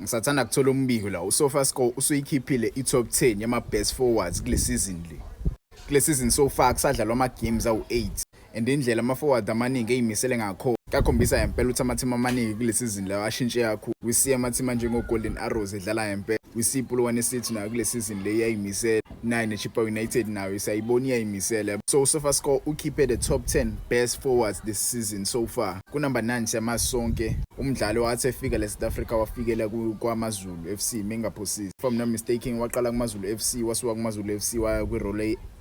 Ngisathanda kuthola umbiko la uSofaScore usuyikhiphile i-top 10 yama-best forwards kule season le. Kule season so far kusadlalwa ama-games awu-8 and indlela ama-forward amaningi ey'misele ngakho kakhombisa ngempela ukuthi ama-team amaningi kule season la ashintshe kakhulu. We see ama-team anjengo-Golden Arrows edlala ngempela. We see iPolokwane City nayo kule season le iyayimisela. Nayo neChippa United nayo siyayibona iyayimisela. So uSofaScore ukhiphe the top 10 best forwards this season so far. Kunumber 9 siyamazi sonke umdlali wathi efika le-South Africa wafikela kwaMaZulu FC mengaphosisi. If I'm not mistaken waqala kuMaZulu FC wasuka kuMaZulu FC waya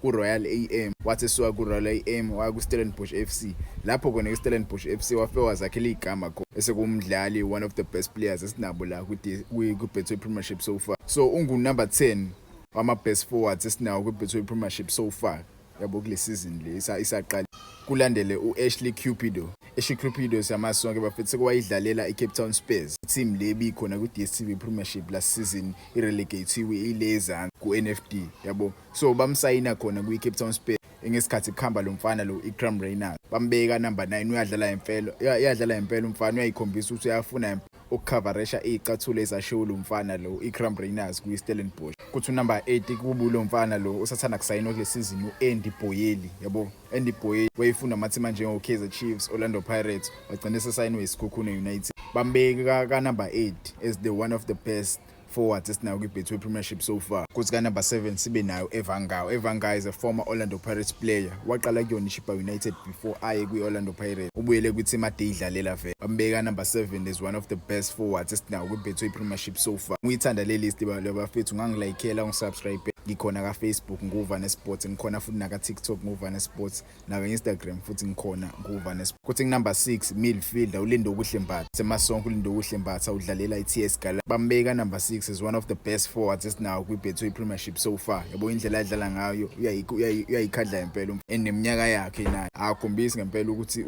ku-Royal AM wathi esuka ku-Royal AM waya ku-Stellenbosch FC. Lapho khona ku-Stellenbosch FC wafika wazakhela igama khona esekuwumdlali one of the best players esinabo la ku-Betway Premiership so far. So ungu-number 10 wama-best forwards esinawo ku-Betway Premiership so far yabo kule season le isaqala. Kulandele u-Ashley Cupido. Ashley Cupido siyamazi sonke bafethu kwayidlalela i-Cape Town Spurs. Team le bikhona ku-DStv Premiership last season irelegatiwe ileza ku-NFD yabo. So bamsayina khona kwi-Cape Town Spurs ngesikhathi kuhamba lo mfana lo Ikram Reynard. Bambeka number 9 uyadlala impela umfana uyayikhombisa ukuthi uyafuna ukukavaresha icathulo ezashiwo lo mfana lo Ikram Reynard ku-Stellenbosch. Kuthi number 8 kubu lo mfana lo usathanda kusayinwa kule season u-Andy Boyeli yabo. Andy Boyeli wayefuna ama-team anjengo-Kaizer Chiefs, Orlando Pirates wagcina sesayinwe iSikhukhune United. Bambeka ka number 8 as the one of the best forwards esinayo kwi-Betway Premiership so far. Kuthi ka number 7 sibe nayo Evangao. Evangao is a former Orlando Pirates player. Waqala kuyona iChippa United before aye kwi-Orlando Pirates. Ubuyele kwi-team ade idlalela vele. Bambeka number 7 is one of the best forwards esinayo kwi-Betway Premiership so far. Ngiyithanda le list bafethu ngangilikeela ungisubscribe. Ngikhona ka Facebook nguVane Sports, ngikhona futhi naka TikTok nguVane Sports, naka Instagram futhi ngikhona nguVane Sports. Kuthi number 6 midfielder uLindo Kuhlembatha. Semasonke uLindo Kuhlembatha udlalela iTS Gala. Bambeka number 6 is one of the best forwards esinawo kwi-Betway Premiership so far. Yabo indlela adlala ngayo uyayikhadla impela eneminyaka yakhe nayo. Akhombisa ngempela ukuthi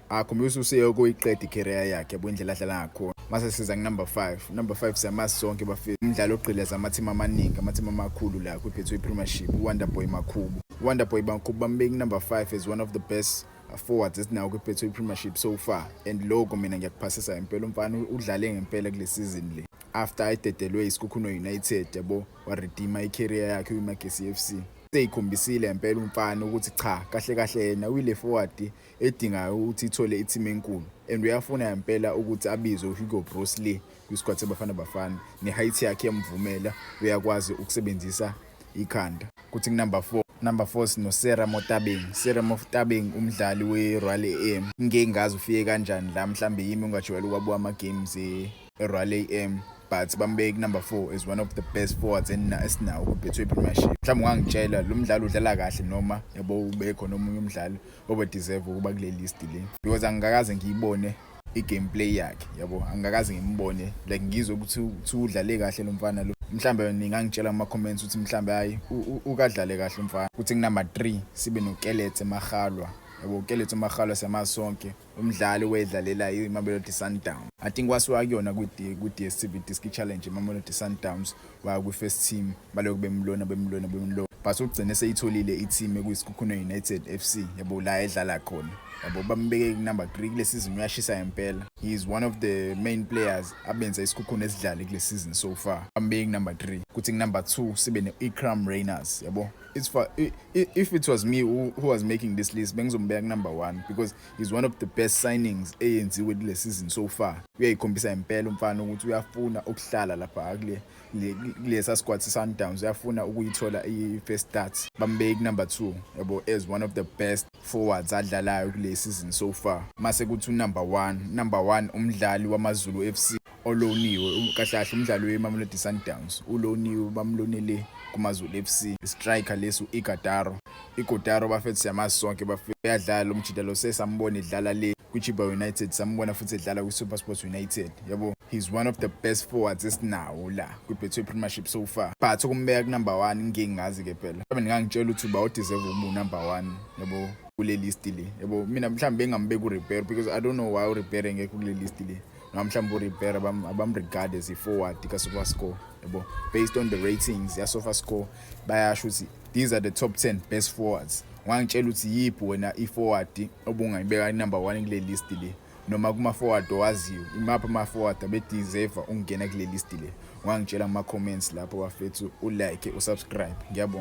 akhombisa useyo koyiqeda icareer yakhe yabo indlela adlala ngakhona. Mase siza number 5. Number 5 siyamazi sonke bafethu umdlalo ogqileza ama-team amaningi, ama-team amakhulu la kwi-Betway Premiership, uWonderboy Makhubu. uWonderboy Makhubu bambeki number 5 is one of the best forwards esinawo kwi-Betway Premiership so far. And logo mina ngiyakuphasisa impela umfana udlale ngempela kule season le. After ayidedelwe iSikhukhune United yabo waredeema icareer yakhe kwiMagesi FC. Seyikhombisile impela umfana ukuthi cha kahle yena uyile forward edingayo ukuthi ithole i-team enkulu and uyafuna impela ukuthi abizwe uHugo Broos Lee kwi-squad seBafana ne-height yakhe yamvumela uyakwazi ukusebenzisa ikhanda. Kuthi number 4 sinoSerra Motabeng. Serra Motabeng umdlali we-Royal AM. Ngeke ngazi ufike kanjani la mhlambe yimi ungajwayele ukwabuka ama-games e-Royal AM. But bambeki number 4 is one of the best forwards esinawo ku-Betway Premiership. Mhlawumbe ungangitshela lo mdlali udlala kahle noma yabo ubekho nomunye umdlali obedeserve ukuba kule list le, because angikaze ngiyibone i-gameplay yakhe yabo, angikaze ngimbone like ngizwe ukuthi udlale kahle lo mfana lo. Mhlambe ningangitshela ama-comments ukuthi mhlambe hayi ukadlale kahle umfana. Kuthi number 3 sibe noKelethe Makgalwa yabo. uKelethe Makgalwa siyamazi sonke umdlali wedlalela iMamelodi Sundowns. I think wasuka kuyona ku-DStv Diski Challenge iMamelodi Sundowns waya kwi-first team baloku bemlona but ugcine seyitholile i-team ekuyisiKhukhune United FC yabo la edlala khona yabo. Bambeke number 3 kule season uyashisa impela. He is one of the main players abenza iSikhukhune esidlale kule season so far. Bambeke number 3. Kuthi number 2 sibe no-Ikram Reynard yabo. If it was me who was making this list, bengizombeka number 1 because he's one of the best signings eyenziwe kule season so far. Uyayikhombisa impela umfana ukuthi uyafuna ukuhlala lapha kulesa squad seSundowns, uyafuna ukuyithola i-first start. Bambeki number 2 yabo as one of the best forwards adlalayo kule season so far. Mase kuthi number 1 umdlali wamaZulu FC oloniwe kahle umdlali weMamelodi Sundowns uloniwe, bamlonele kuMaZulu FC. Striker lesu Igodaro bafethu siyamazi sonke bafethu uyadlala lo mjidalo sesambona edlala le kwiChippa United, sambona futhi edlala kwiSuperSport United yabo. He's one of the best forwards esinawo la kwi-Betway Premiership so far. But ukumbeka number 1 ngeke ngazi ke phela. Mhlawumbe ngangitshela ukuthi uba udeserve ukuba number 1 yabo kule list le yabo. Mina mhlawumbe ngambeka uRibeiro because I don't know why uRibeiro ngeke kule list le. Noma mhlawumbe uRibeiro abamregard as i-forward kaSofaScore yabo. Based on the ratings yaSofaScore bayasho ukuthi these are the top 10 best forwards. Wangitshela ukuthi yiphi wena i-forward obungayibeka number 1 kule list le. noma kuma-forward owaziyo imaphi ama-forward abedeserve ukungena kule list le. Ungangitshela kuma-comments lapho bafethu, ulike, usubscribe. Ngiyabonga.